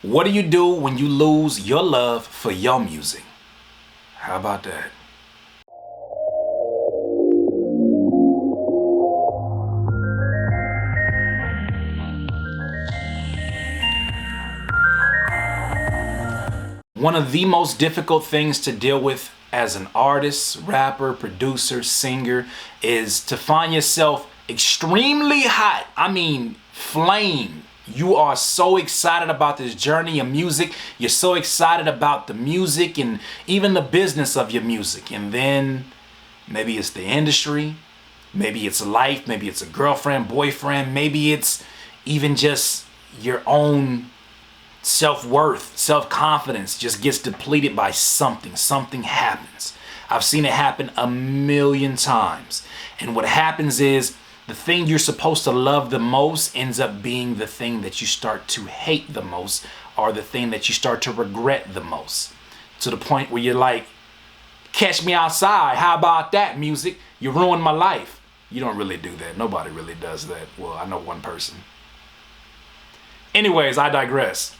What do you do when you lose your love for your music? How about that? One of the most difficult things to deal with as an artist, rapper, producer, singer is to find yourself extremely hot. I mean, flame. You are so excited about this journey of music. You're so excited about the music and even the business of your music. And then maybe it's the industry, maybe it's life, maybe it's a girlfriend, boyfriend, maybe it's even just your own self-worth, self-confidence just gets depleted by something. Something happens. I've seen it happen a million times. And what happens is the thing you're supposed to love the most ends up being the thing that you start to hate the most, or the thing that you start to regret the most. To the point where you're like, catch me outside. How about that, music? You ruined my life. You don't really do that. Nobody really does that. Well, I know one person. Anyways, I digress.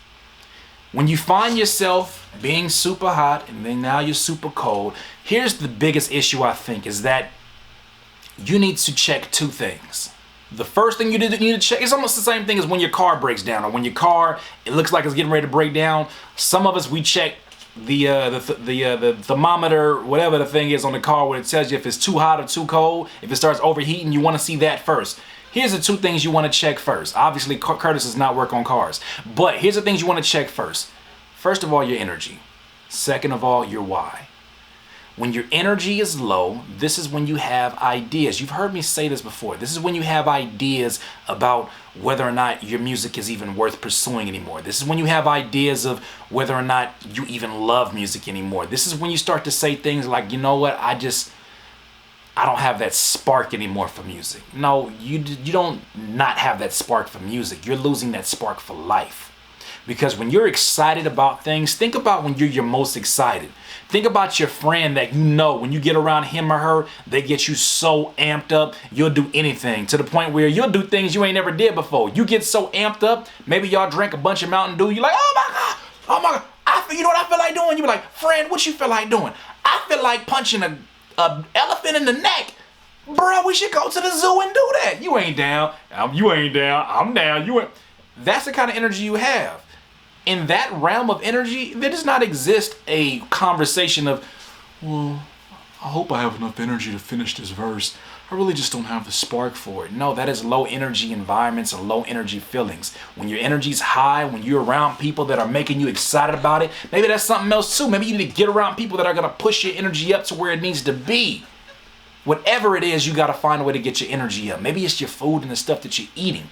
When you find yourself being super hot and then now you're super cold, here's the biggest issue I think is that you need to check two things. The first thing you need to check is almost the same thing as when your car breaks down, or when your car, it looks like it's getting ready to break down. Some of us, we check the thermometer, whatever the thing is on the car, where it tells you if it's too hot or too cold. If it starts overheating, you want to see that first. Here's the two things you want to check first. Obviously, Curtis does not work on cars, but here's the things you want to check first. First of all, your energy. Second of all, your why. When your energy is low, this is when you have ideas. You've heard me say this before. This is when you have ideas about whether or not your music is even worth pursuing anymore. This is when you have ideas of whether or not you even love music anymore. This is when you start to say things like, you know what, I don't have that spark anymore for music. No, you don't not have that spark for music. You're losing that spark for life. Because when you're excited about things, think about when you're your most excited. Think about your friend that you know, when you get around him or her, they get you so amped up, you'll do anything, to the point where you'll do things you ain't never did before. You get so amped up, maybe y'all drank a bunch of Mountain Dew, you're like, oh my God, you know what I feel like doing? You're like, friend, what you feel like doing? I feel like punching a elephant in the neck. Bro, we should go to the zoo and do that. You ain't down. You ain't down. I'm down. You ain't. That's the kind of energy you have. In that realm of energy, there does not exist a conversation of, well, I hope I have enough energy to finish this verse. I really just don't have the spark for it. No, that is low energy environments and low energy feelings. When your energy's high, when you're around people that are making you excited about it, maybe that's something else too. Maybe you need to get around people that are going to push your energy up to where it needs to be. Whatever it is, you got to find a way to get your energy up. Maybe it's your food and the stuff that you're eating.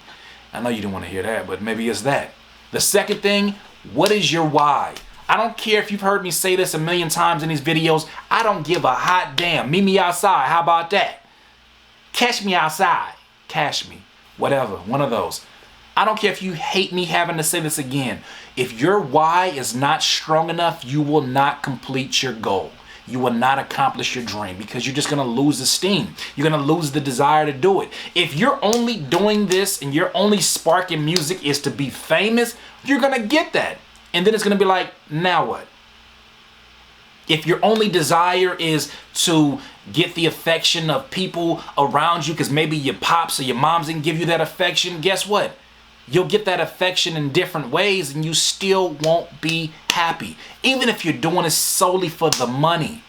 I know you didn't want to hear that, but maybe it's that. The second thing, what is your why? I don't care if you've heard me say this a million times in these videos. I don't give a hot damn. Meet me outside. How about that? Catch me outside. Cash me. Whatever. One of those. I don't care if you hate me having to say this again. If your why is not strong enough, you will not complete your goal. You will not accomplish your dream because you're just going to lose the steam. You're going to lose the desire to do it. If you're only doing this and your only spark in music is to be famous, you're going to get that. And then it's going to be like, now what? If your only desire is to get the affection of people around you because maybe your pops or your moms didn't give you that affection, guess what? You'll get that affection in different ways and you still won't be happy. Even if you're doing it solely for the money,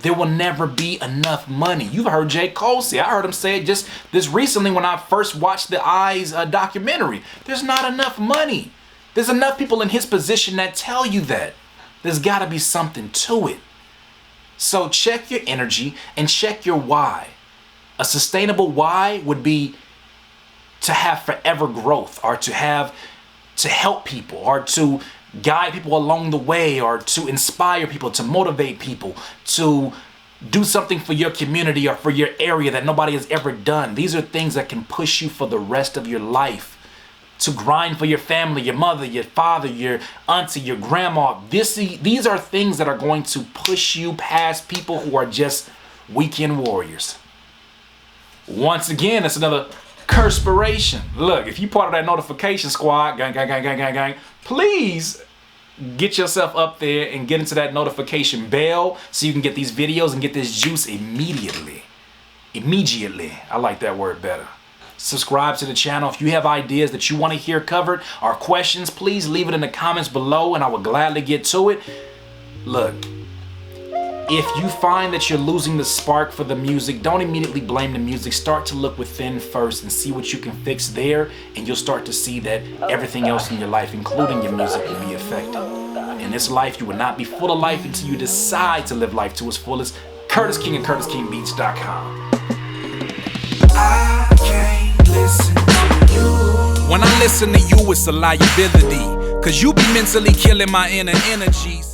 there will never be enough money. You've heard J. Cole say, I heard him say it just this recently when I first watched the Eyes documentary. There's not enough money. There's enough people in his position that tell you that. There's got to be something to it. So check your energy and check your why. A sustainable why would be to have forever growth, or to help people, or to guide people along the way, or to inspire people, to motivate people, to do something for your community or for your area that nobody has ever done. These are things that can push you for the rest of your life. To grind for your family, your mother, your father, your auntie, your grandma. These are things that are going to push you past people who are just weekend warriors. Once again, that's another Curtspiration. Look, if you part of that notification squad, gang, gang, gang, gang, gang, gang, please get yourself up there and get into that notification bell so you can get these videos and get this juice immediately. Immediately. I like that word better. Subscribe to the channel. If you have ideas that you want to hear covered or questions, please leave it in the comments below and I will gladly get to it. Look, if you find that you're losing the spark for the music, don't immediately blame the music. Start to look within first and see what you can fix there, and you'll start to see that everything else in your life, including your music, will be affected. In this life, you will not be full of life until you decide to live life to its fullest. Curtis King and CurtisKingBeats.com. I can't listen to you. When I listen to you, it's a liability, 'cause you be mentally killing my inner energies.